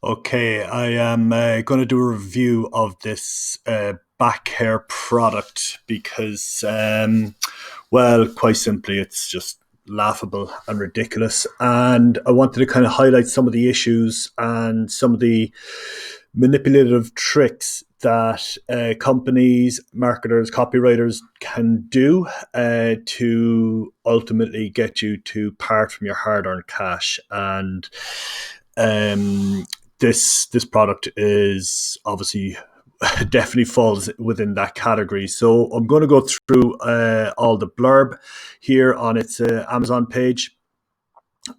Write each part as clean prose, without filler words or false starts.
Okay, I am going to do a review of this back hair product because, well, quite simply, it's just laughable and ridiculous. And I wanted to kind of highlight some of the issues and some of the manipulative tricks that companies, marketers, copywriters can do to ultimately get you to part from your hard-earned cash. And um, this product is obviously definitely falls within that category. So I'm going to go through all the blurb here on its Amazon page,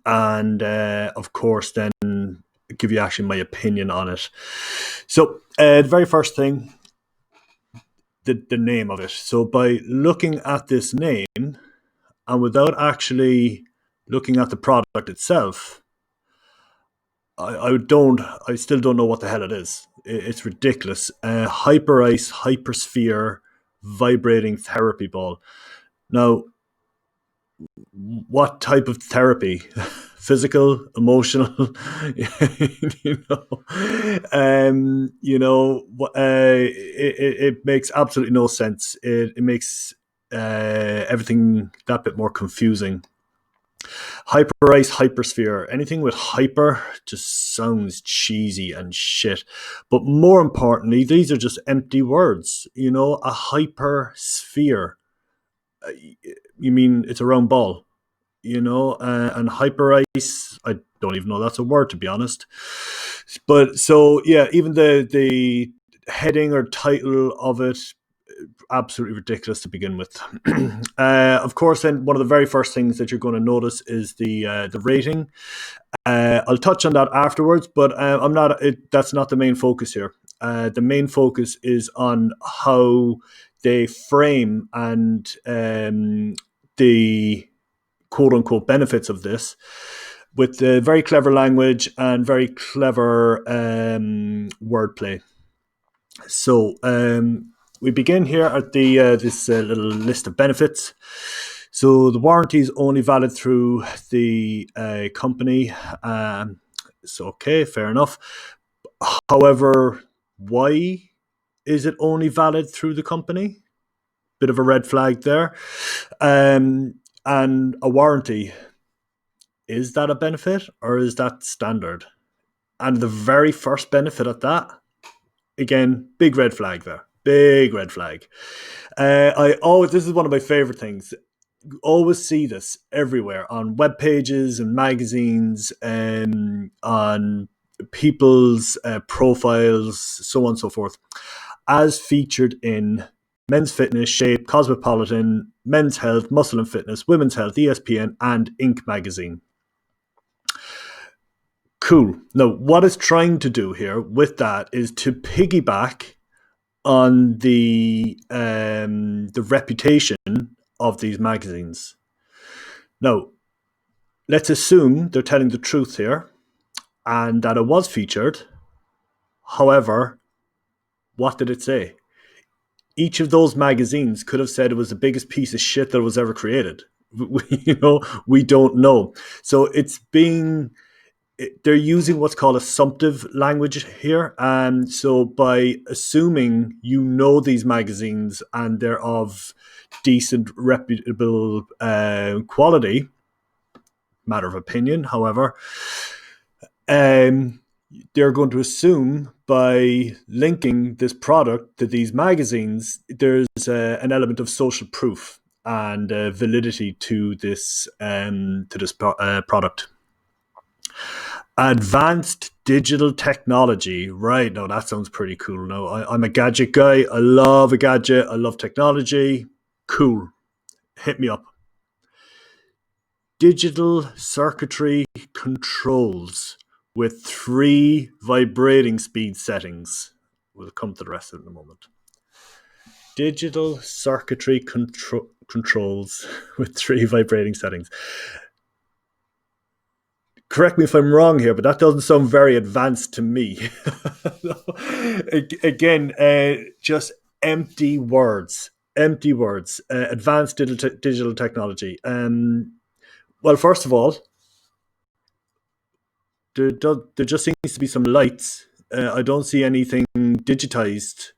and of course, then give you actually my opinion on it. So the very first thing, the name of it. So by looking at this name and without actually looking at the product itself, I still don't know what the hell it is. It's ridiculous. Hyper ice, hypersphere, vibrating therapy ball. Now, what type of therapy? Physical, emotional, it makes absolutely no sense. It makes everything that bit more confusing. Hyper ice, hypersphere, anything with hyper just sounds cheesy and shit. But more importantly, these are just empty words. A hypersphere. You mean it's a round ball? And hyper ice, I don't even know that's a word, to be honest. But so yeah, even the heading or title of it, absolutely ridiculous to begin with. Of course, then one of the very first things that you're going to notice is the rating. I'll touch on that afterwards, but I'm not. That's not the main focus here. The main focus is on how they frame and the quote unquote benefits of this with the very clever language and very clever wordplay. So we begin here at the this little list of benefits. So the warranty is only valid through the company. It's okay, fair enough. However, why is it only valid through the company? Bit of a red flag there. And a warranty, is that a benefit or is that standard? And the very first benefit at that, again, big red flag there. Big red flag. This is one of my favorite things. Always see this everywhere on web pages and magazines and on people's profiles, so on and so forth, as featured in Men's Fitness, Shape, Cosmopolitan, Men's Health, Muscle and Fitness, Women's Health, ESPN, and Inc. magazine. Cool. Now, what it's trying to do here with that is to piggyback on the reputation of these magazines. Now, let's assume they're telling the truth here and that it was featured. However, what did it say? Each of those magazines could have said it was the biggest piece of shit that was ever created. We don't know. So they're using what's called assumptive language here. And so by assuming these magazines and they're of decent, reputable quality, matter of opinion, however, they're going to assume by linking this product to these magazines, there's an element of social proof and validity to this product. Advanced digital technology. Right. Now that sounds pretty cool. Now I'm a gadget guy. I love a gadget. I love technology. Cool. Hit me up. Digital circuitry controls with 3 vibrating speed settings. We'll come to the rest of it in a moment. Digital circuitry controls with 3 vibrating settings. Correct me if I'm wrong here, but that doesn't sound very advanced to me. Again, just empty words. Empty words. Advanced digital technology. Well, first of all, there just seems to be some lights. I don't see anything digitized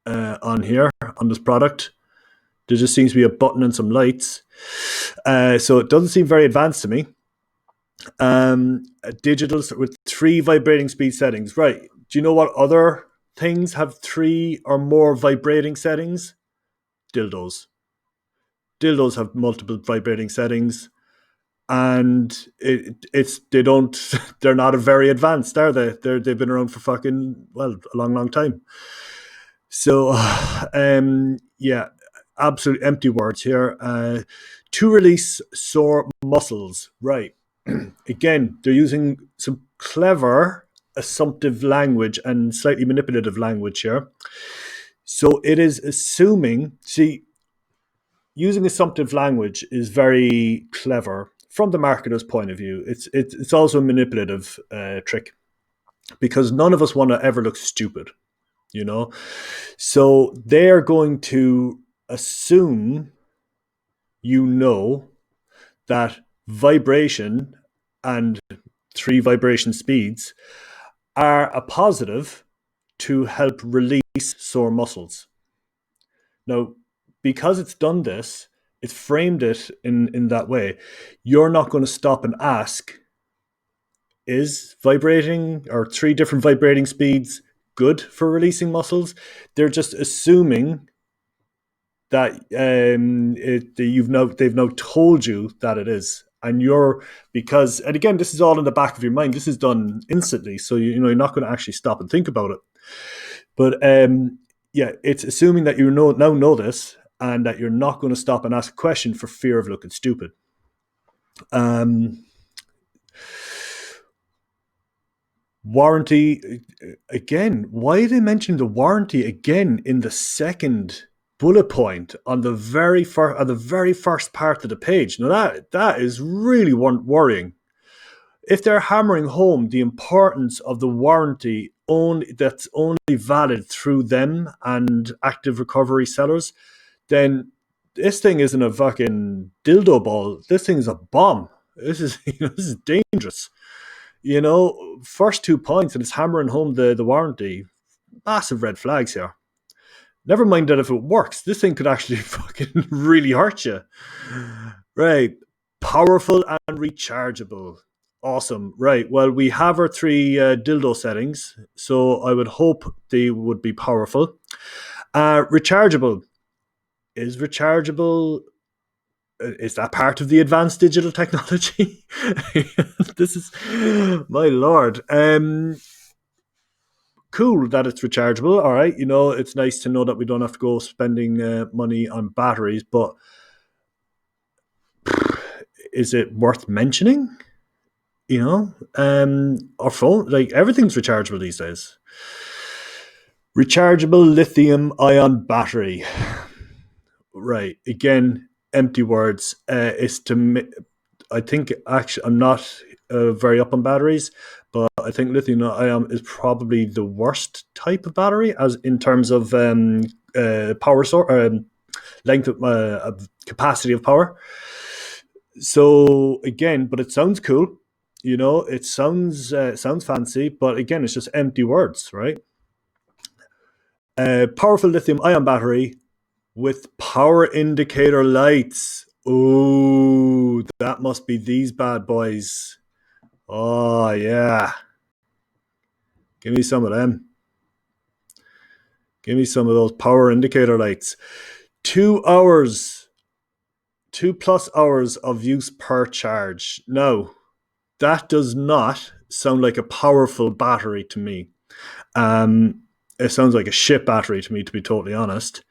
on here on this product. There just seems to be a button and some lights. So it doesn't seem very advanced to me. Digital with 3 vibrating speed settings. Right. Do you know what other things have 3 or more vibrating settings? Dildos. Dildos have multiple vibrating settings, and they're not very advanced, are they? They've been around for fucking a long time. So, yeah, absolute empty words here. To release sore muscles, right? Again, they're using some clever assumptive language and slightly manipulative language here. So it is assuming, see, using assumptive language is very clever from the marketer's point of view. It's also a manipulative trick, because none of us want to ever look stupid, you know? So they're going to assume that vibration and 3 vibration speeds are a positive to help release sore muscles. Now, because it's done this, it's framed it in that way. You're not going to stop and ask, is vibrating or 3 different vibrating speeds good for releasing muscles? They're just assuming that they've now told you that it is, and and again, this is all in the back of your mind. This is done instantly, so you're not going to actually stop and think about it. But yeah, it's assuming that you now know this, and that you're not going to stop and ask a question for fear of looking stupid. Warranty again. Why are they mentioning the warranty again in the second bullet point on the very first part of the page? Now that is really worrying. If they're hammering home the importance of the warranty that's only valid through them and active recovery sellers, then this thing isn't a fucking dildo ball. This thing is a bomb. This is this is dangerous. First 2 points, and it's hammering home the warranty. Massive red flags here. Never mind that if it works, this thing could actually fucking really hurt you. Right. Powerful and rechargeable. Awesome. Right. Well, we have our 3 dildo settings, so I would hope they would be powerful. Rechargeable. Is that part of the advanced digital technology? This is, my lord. Cool that it's rechargeable. All right. It's nice to know that we don't have to go spending money on batteries, but is it worth mentioning? Our phone, like, everything's rechargeable these days. Rechargeable lithium-ion battery. Right. Again, empty words. I think, actually, I'm not very up on batteries, but I think lithium-ion is probably the worst type of battery, as in terms of power source, length of capacity of power. So again, but it sounds cool. It sounds fancy, but again, it's just empty words, right? Powerful lithium-ion battery with power indicator lights. Oh, that must be these bad boys. Oh, yeah. Give me some of them. Give me some of those power indicator lights. 2 hours, 2+ hours of use per charge. No, that does not sound like a powerful battery to me. It sounds like a shit battery to me, to be totally honest.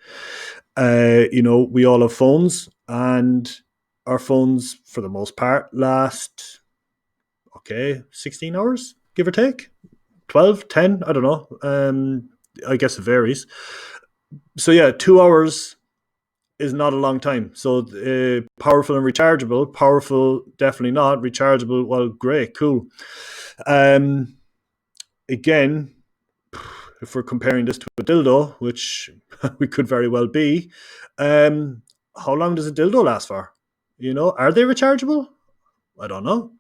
We all have phones, and our phones, for the most part, last 16 hours, give or take. 12, 10, I don't know. I guess it varies. So yeah, 2 hours is not a long time. So powerful and rechargeable. Powerful, definitely not. Rechargeable, well, great, cool. Again, if we're comparing this to a dildo, which we could very well be, how long does a dildo last for? Are they rechargeable? I don't know.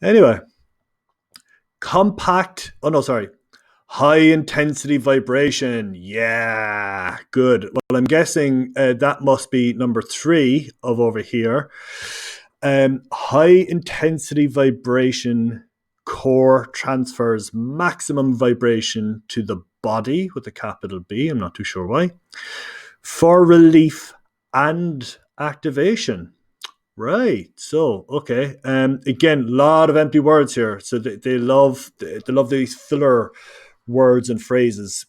Anyway, High intensity vibration. Yeah, good. Well, I'm guessing that must be number 3 of over here. High intensity vibration core transfers maximum vibration to the body with a capital B. I'm not too sure why. For relief and activation. Right. So, okay. Again, a lot of empty words here. So they love these filler words and phrases.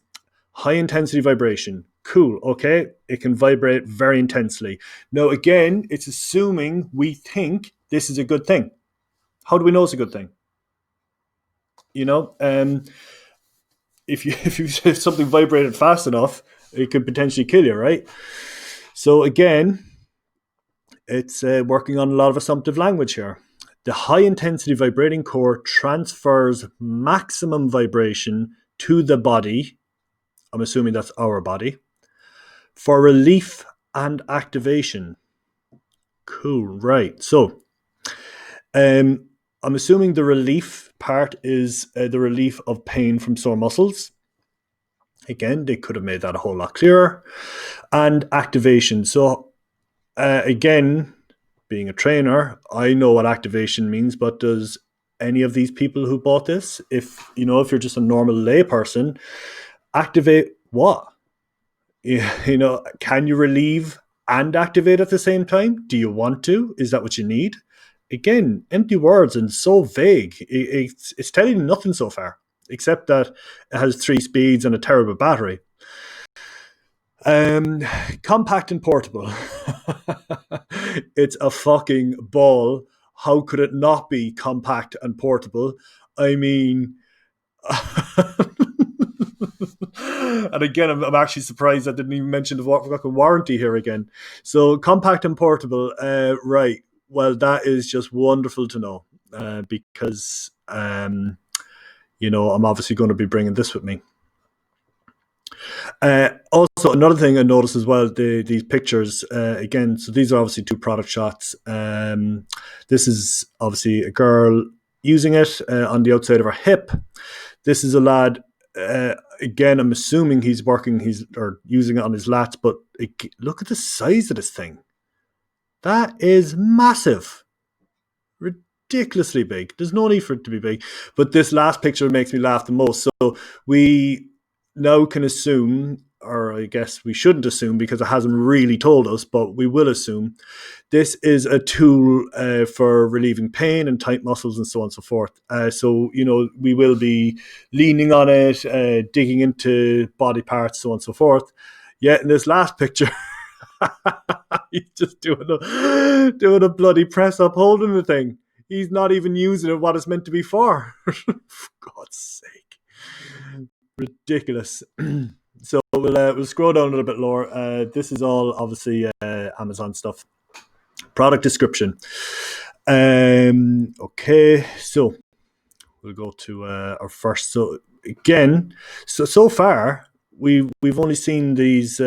High intensity vibration. Cool. Okay. It can vibrate very intensely. Now, again, it's assuming we think this is a good thing. How do we know it's a good thing? You know, if something vibrated fast enough, it could potentially kill you, right? So again, it's working on a lot of assumptive language here. The high intensity vibrating core transfers maximum vibration to the body. I'm assuming that's our body. For relief and activation. Cool, right. So, I'm assuming the relief part is the relief of pain from sore muscles. Again, they could have made that a whole lot clearer. And activation. So, again, being a trainer, I know what activation means, but does any of these people who bought this, if you're just a normal lay person, activate what? Can you relieve and activate at the same time? Do you want to? Is that what you need? Again, empty words and so vague. It's telling you nothing so far, except that it has 3 speeds and a terrible battery. Compact and portable. It's a fucking ball. How could it not be compact and portable? I mean, and again, I'm actually surprised I didn't even mention the fucking warranty here again. So compact and portable, right? Well, that is just wonderful to know because I'm obviously going to be bringing this with me. Also, another thing I noticed as well, these pictures, again, so these are obviously 2 product shots. This is obviously a girl using it on the outside of her hip. This is a lad, again, I'm assuming he's using it on his lats, but look at the size of this thing. That is massive. Ridiculously big. There's no need for it to be big. But this last picture makes me laugh the most. So we now can assume, or I guess we shouldn't assume because it hasn't really told us, but we will assume this is a tool for relieving pain and tight muscles and so on and so forth. So, we will be leaning on it, digging into body parts, so on and so forth. Yet in this last picture, he's just doing a bloody press up holding the thing. He's not even using it what it's meant to be for. For God's sake. Ridiculous. So we'll scroll down a little bit lower. This is all obviously Amazon stuff. Product description. Okay, so we'll go to our first. So again, so far we've only seen these.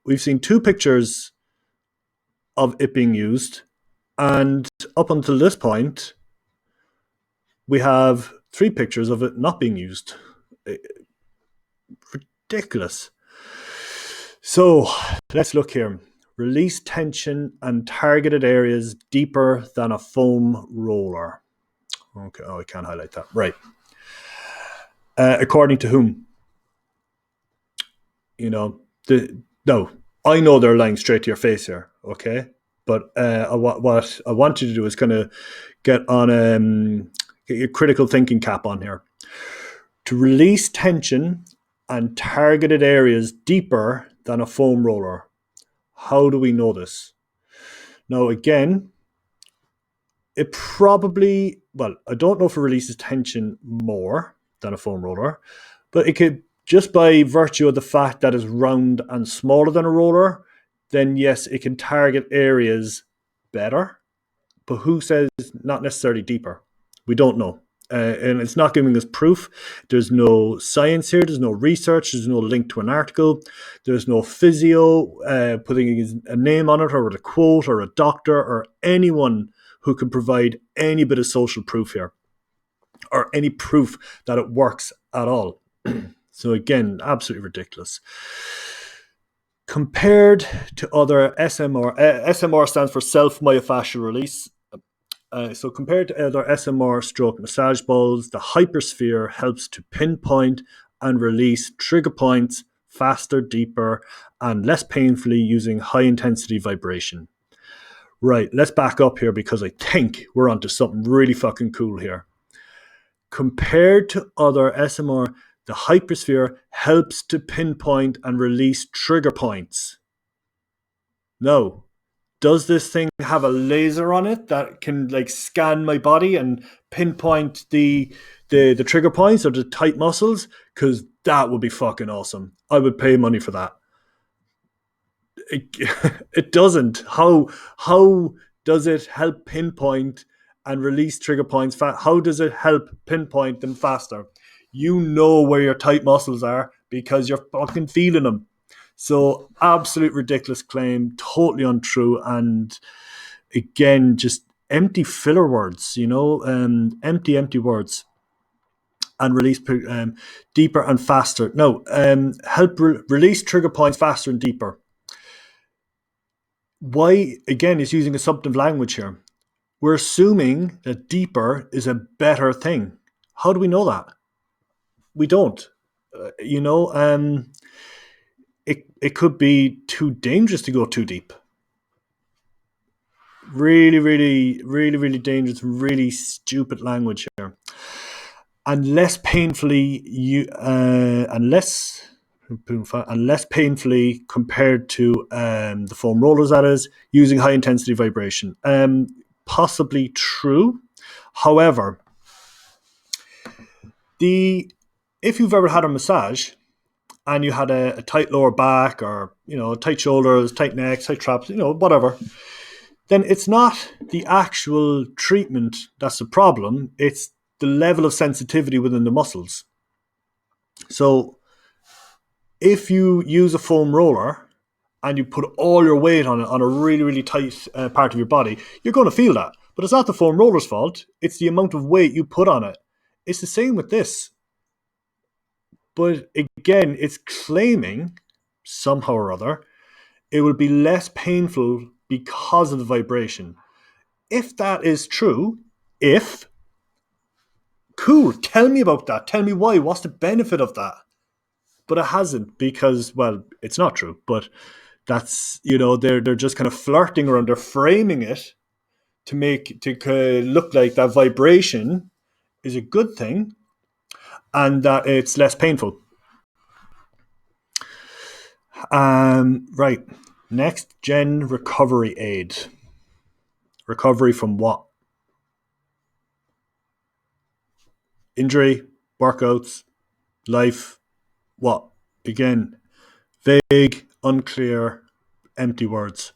We've seen 2 pictures of it being used, and up until this point, we have 3 pictures of it not being used. Ridiculous. So let's look here. Release tension and targeted areas deeper than a foam roller. Okay, I can't highlight that. Right. According to whom? No, I know they're lying straight to your face here, okay? But what I want you to do is kind of get your critical thinking cap on here. To release tension and targeted areas deeper than a foam roller. How do we know this? Now, again, it probably, I don't know if it releases tension more than a foam roller, but it could, just by virtue of the fact that it's round and smaller than a roller, then yes, it can target areas better. But who says not necessarily deeper? We don't know. And it's not giving us proof. There's no science here. There's no research. There's no link to an article. There's no physio putting a name on it or a quote or a doctor or anyone who can provide any bit of social proof here. or any proof that it works at all. So again, absolutely ridiculous. Compared to other SMR, SMR stands for self-myofascial release. So compared to other SMR stroke massage balls, the hypersphere helps to pinpoint and release trigger points faster, deeper, and less painfully using high-intensity vibration. Right, let's back up here because I think we're onto something really fucking cool here. Compared to other SMR, the hypersphere helps to pinpoint and release trigger points. No. Does this thing have a laser on it that can like scan my body and pinpoint the trigger points or the tight muscles? Because that would be fucking awesome. I would pay money for that. It doesn't. How does it help pinpoint and release trigger points? How does it help pinpoint them faster? You know where your tight muscles are because you're fucking feeling them. So absolute ridiculous claim, totally untrue, and again, just empty filler words, empty words. And release deeper and faster. No, help release trigger points faster and deeper. Why, again, is using assumptive language here. We're assuming that deeper is a better thing. How do we know that? We don't. It could be too dangerous to go too deep. Really, really, really, really dangerous, really stupid language here. And less painfully compared to the foam rollers, that is, using high intensity vibration. Possibly true. However, if you've ever had a massage and you had a tight lower back or tight shoulders, tight necks, tight traps, whatever, then it's not the actual treatment that's the problem. It's the level of sensitivity within the muscles. So if you use a foam roller and you put all your weight on it on a really, really tight part of your body, you're going to feel that. But it's not the foam roller's fault. It's the amount of weight you put on it. It's the same with this. But again, it's claiming somehow or other it will be less painful because of the vibration. If that is true, cool, tell me about that. Tell me why. What's the benefit of that? But it hasn't because, well, it's not true. But that's, they're just kind of flirting around. They're framing it to look like that vibration is a good thing and that it's less painful. Right. Next gen recovery aid. Recovery from what? Injury, workouts, life, what? Again, vague, unclear, empty words.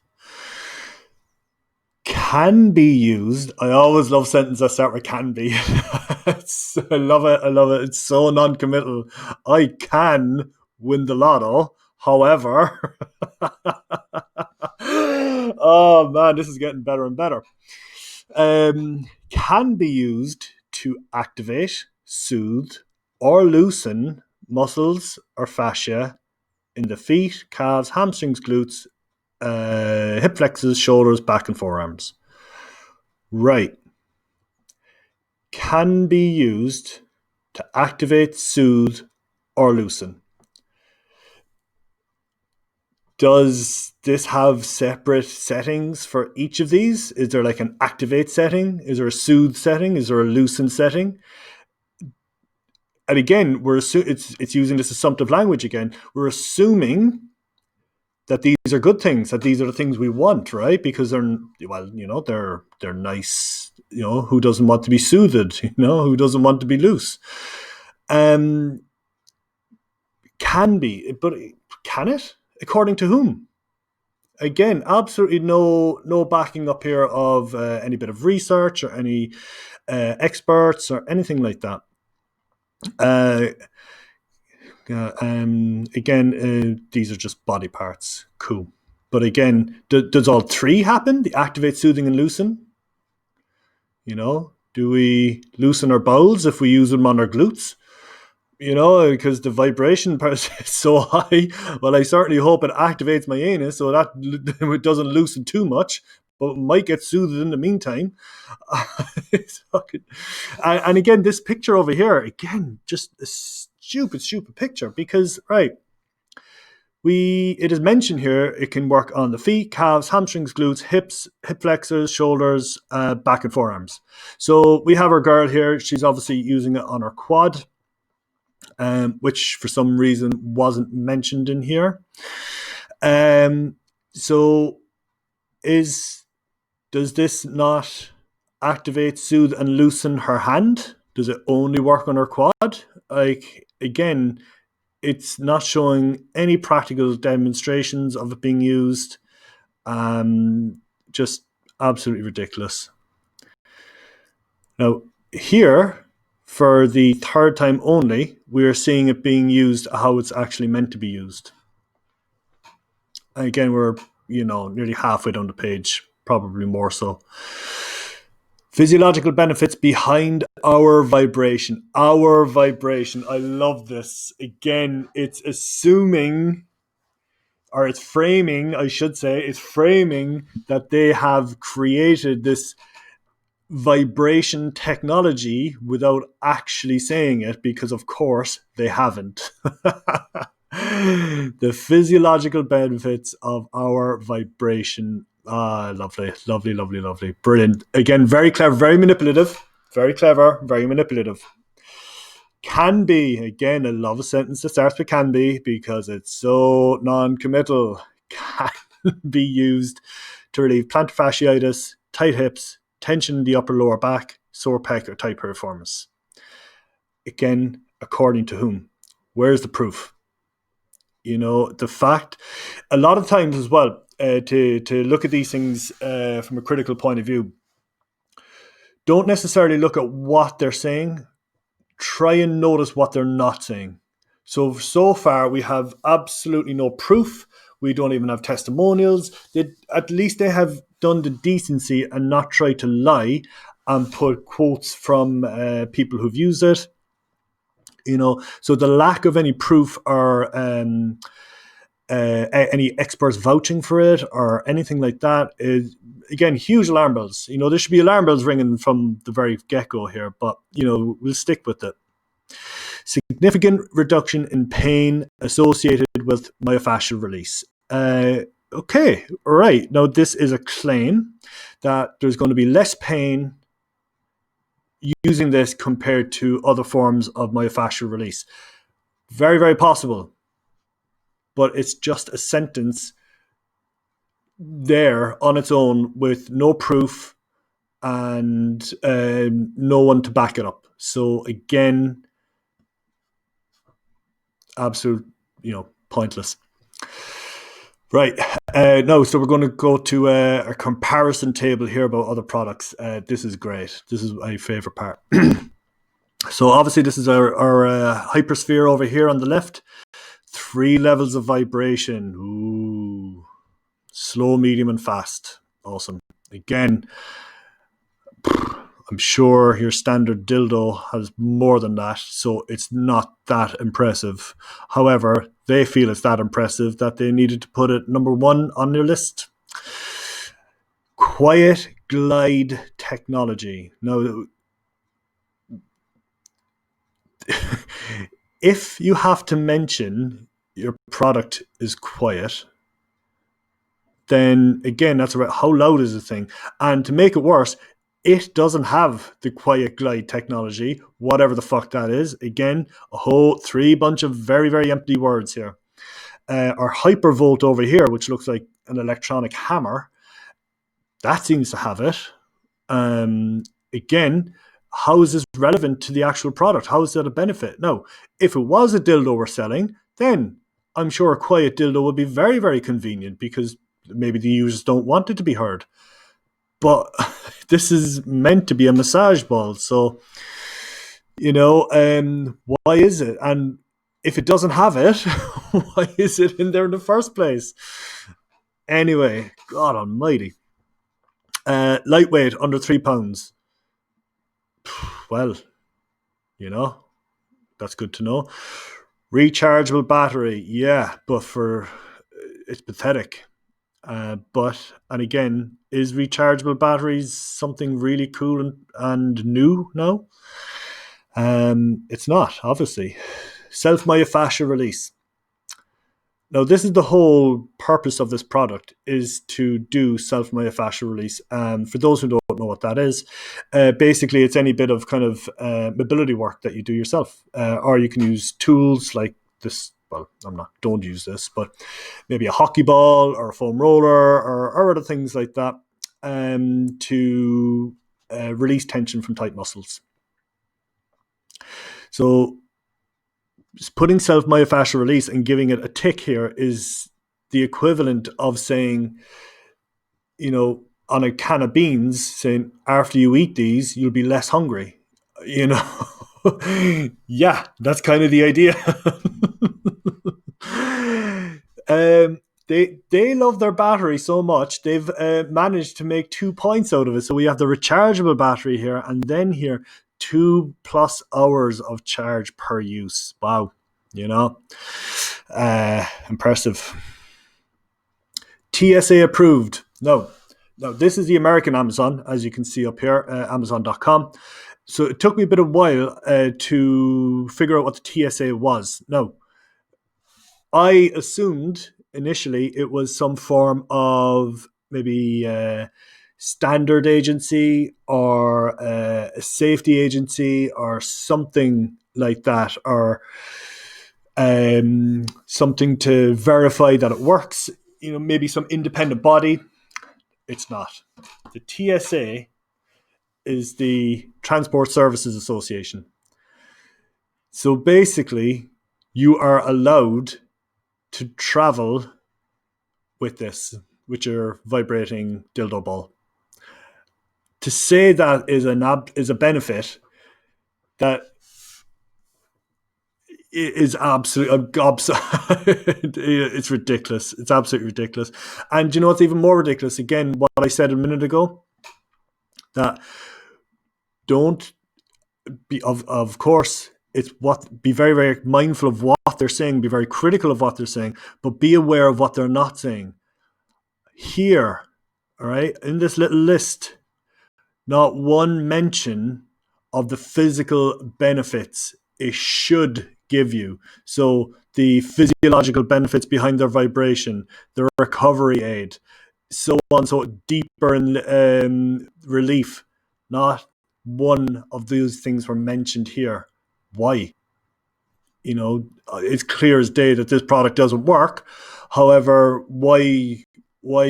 Can be used. I always love sentences that start with can be. I love it. It's so non-committal. I can win the lotto. However, oh man, this is getting better and better. Can be used to activate, soothe, or loosen muscles or fascia in the feet, calves, hamstrings, glutes, hip flexors, shoulders, back, and forearms. Right. Can be used to activate, soothe, or loosen. Does this have separate settings for each of these? Is there like an activate setting? Is there a soothe setting? Is there a loosen setting? And again, it's using this assumptive language again. We're assuming that these are good things, that these are the things we want, right? Because they're nice. Who doesn't want to be soothed? Who doesn't want to be loose? Can be, but can it? According to whom? Again, absolutely no backing up here of any bit of research or any experts or anything like that. Again, these are just body parts. Cool. But again, does all three happen? The activate, soothing, and loosen? Do we loosen our bowels if we use them on our glutes? Because the vibration is so high. Well, I certainly hope it activates my anus so that it doesn't loosen too much, but might get soothed in the meantime. And again, this picture over here, again, just a stupid picture because, right, it is mentioned here it can work on the feet, calves, hamstrings, glutes, hips, hip flexors, shoulders, back and forearms. So we have our girl here. She's obviously using it on her quad, which for some reason wasn't mentioned in here. So does this not activate, soothe, and loosen her hand? Does it only work on her quad? Like, again, it's not showing any practical demonstrations of it being used. Just absolutely ridiculous. Now, here, for the third time only, we are seeing it being used how it's actually meant to be used. Again, we're nearly halfway down the page, probably more so. Physiological benefits behind our vibration. Our vibration. I love this. Again, it's assuming, or it's framing, I should say, it's framing that they have created this vibration technology without actually saying it, because of course they haven't. The physiological benefits of our vibration. Lovely. Brilliant. Again, very clever, very manipulative. Very clever, very manipulative. Can be, again, I love a sentence that starts with can be because it's so non-committal. Can be used to relieve plantar fasciitis, tight hips, tension in the upper lower back, sore pec, or tight piriformis. Again, according to whom? Where's the proof? The fact, a lot of times as well, to look at these things from a critical point of view, don't necessarily look at what they're saying. Try and notice what they're not saying. So far, we have absolutely no proof. We don't even have testimonials. At least they have done the decency and not tried to lie and put quotes from people who've used it. So the lack of any proof or any experts vouching for it or anything like that is, again, huge alarm bells. There should be alarm bells ringing from the very get-go here, but, we'll stick with it. Significant reduction in pain associated with myofascial release. Okay, all right. Now, this is a claim that there's going to be less pain using this compared to other forms of myofascial release. Very, very possible. But it's just a sentence there on its own with no proof and no one to back it up. So again, absolute, pointless. Right. No, so we're going to go to a comparison table here about other products. This is great. This is my favorite part. So obviously this is our hypersphere over here on the left. 3 levels of vibration. Ooh. Slow, medium, and fast. Awesome. Again, I'm sure your standard dildo has more than that, so it's not that impressive. However, they feel it's that impressive that they needed to put it number 1 on their list. Quiet glide technology. Now, if you have to mention your product is quiet, then again, that's about how loud is the thing. And to make it worse, it doesn't have the quiet glide technology, whatever the fuck that is. Again, a whole 3 bunch of very, very empty words here. Our hypervolt over here, which looks like an electronic hammer, that seems to have it. Again, how is this relevant to the actual product? How is that a benefit? No, if it was a dildo we're selling, then I'm sure a quiet dildo would be very, very convenient because maybe the users don't want it to be heard. But this is meant to be a massage ball. So, why is it? And if it doesn't have it, why is it in there in the first place? Anyway, God almighty. Lightweight, under 3 pounds. Well, that's good to know. Rechargeable battery, yeah, but it's pathetic. And again, is rechargeable batteries something really cool and new now? It's not, obviously. Self-myofascial release. Now, this is the whole purpose of this product, is to do self-myofascial release. For those who don't know what that is, basically it's any bit of kind of mobility work that you do yourself. Or you can use tools like this. Well, don't use this, but maybe a hockey ball or a foam roller or other things like that to release tension from tight muscles. So putting self-myofascial release and giving it a tick here is the equivalent of saying, on a can of beans, saying after you eat these, you'll be less hungry. Yeah, that's kind of the idea. They love their battery so much, they've managed to make 2 points out of it. So we have the rechargeable battery here, and then here 2+ hours of charge per use. Wow, impressive. TSA approved. No, this is the American Amazon, as you can see up here, Amazon.com. So it took me a bit of a while to figure out what the TSA was. No, I assumed initially it was some form of maybe standard agency or a safety agency or something like that, or something to verify that it works. Maybe some independent body. It's not. The TSA is the Transport Services Association. So basically, you are allowed to travel with your vibrating dildo ball. To say that is a benefit that is absolutely it's ridiculous. It's absolutely ridiculous. And what's even more ridiculous? Again, what I said a minute ago, that don't be of course be very, very mindful of what they're saying, be very critical of what they're saying, but be aware of what they're not saying. Here, all right, in this little list, not one mention of the physical benefits it should give you. So the physiological benefits behind their vibration, the recovery aid, so on, so deeper in relief. Not one of those things were mentioned here. Why? It's clear as day that this product doesn't work. However, why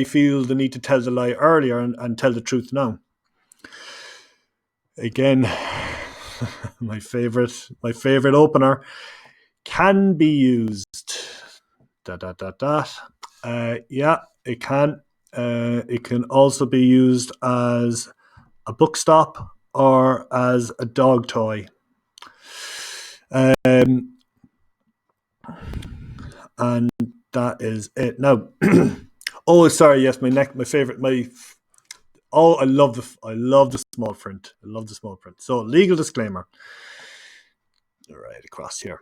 feel the need to tell the lie earlier and tell the truth now? Again, my favorite opener, can be used. Yeah, it can. It can also be used as a book stop or as a dog toy. And that is it. Now, oh, sorry. Yes, my favorite. I love the small print. I love the small print. So, legal disclaimer. Right across here.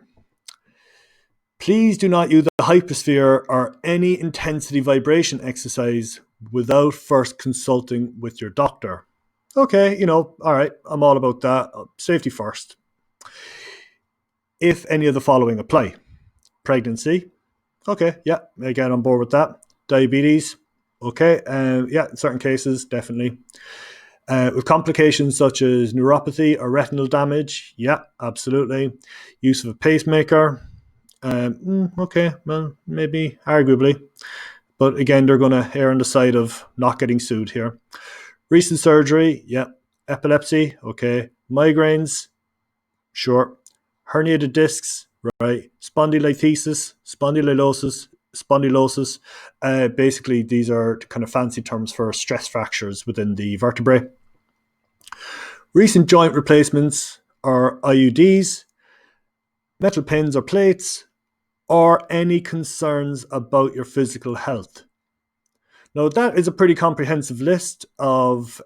Please do not use the hyposphere or any intensity vibration exercise without first consulting with your doctor. Okay, all right, I'm all about that. Safety first. If any of the following apply: pregnancy, okay, yeah, I get on board with that. Diabetes, okay, yeah, in certain cases, definitely. With complications such as neuropathy or retinal damage, yeah, absolutely. Use of a pacemaker, okay, well, maybe, arguably. But again, they're going to err on the side of not getting sued here. Recent surgery, yeah. Epilepsy, okay. Migraines, sure. Herniated discs, right. Spondylitis, spondylosis. Basically, these are kind of fancy terms for stress fractures within the vertebrae. Recent joint replacements are IUDs, metal pins or plates, or any concerns about your physical health. Now, that is a pretty comprehensive list of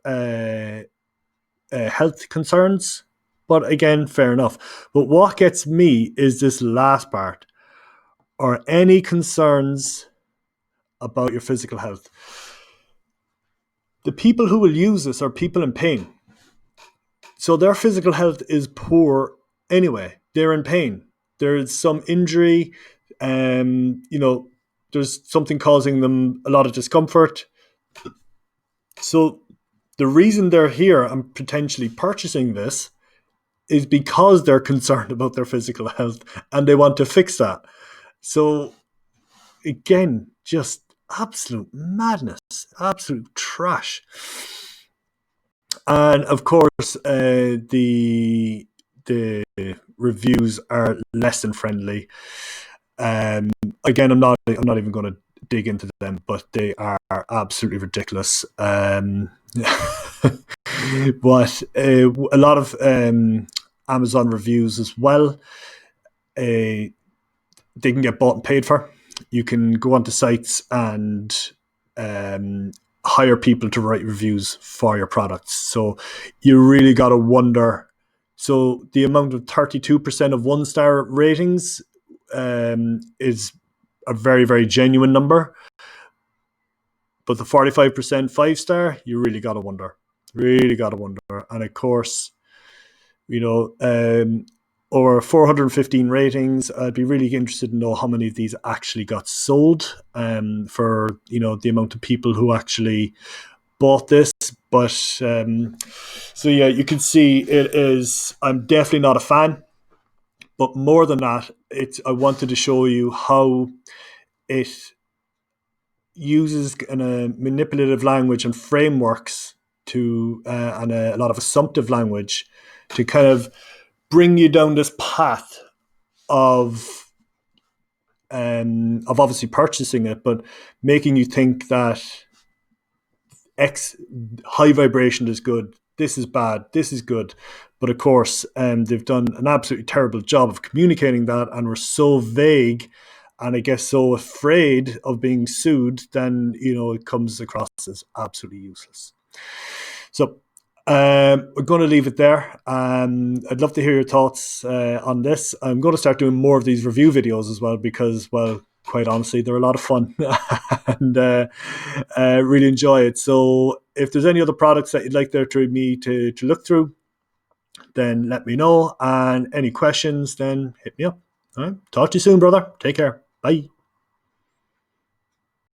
health concerns. But again, fair enough. But what gets me is this last part. Are any concerns about your physical health? The people who will use this are people in pain. So their physical health is poor anyway. They're in pain. There's some injury. There's something causing them a lot of discomfort. So the reason they're here and potentially purchasing this is because they're concerned about their physical health and they want to fix that. So again, just absolute madness, absolute trash. And of course, the reviews are less than friendly. Again, I'm not even going to dig into them, but they are absolutely ridiculous. But a lot of Amazon reviews as well. They can get bought and paid for. You can go onto sites and hire people to write reviews for your products. So you really got to wonder. So the amount of 32% of 1-star ratings is a very, very genuine number. But the 45% 5-star, you really got to wonder. Really got to wonder. And of course, over 415 ratings. I'd be really interested to know how many of these actually got sold for, the amount of people who actually bought this. But so yeah, you can see it is, I'm definitely not a fan. But more than that, I wanted to show you how it uses a manipulative language and frameworks and a lot of assumptive language to kind of bring you down this path of obviously purchasing it, but making you think that X high vibration is good, this is bad, this is good. But of course, they've done an absolutely terrible job of communicating that, and we're so vague and I guess so afraid of being sued, then, it comes across as absolutely useless. So we're going to leave it there. I'd love to hear your thoughts on this. I'm going to start doing more of these review videos as well because, well, quite honestly, they're a lot of fun and really enjoy it. So if there's any other products that you'd like me to look through, then let me know. And any questions, then hit me up. All right. Talk to you soon, brother. Take care. Bye.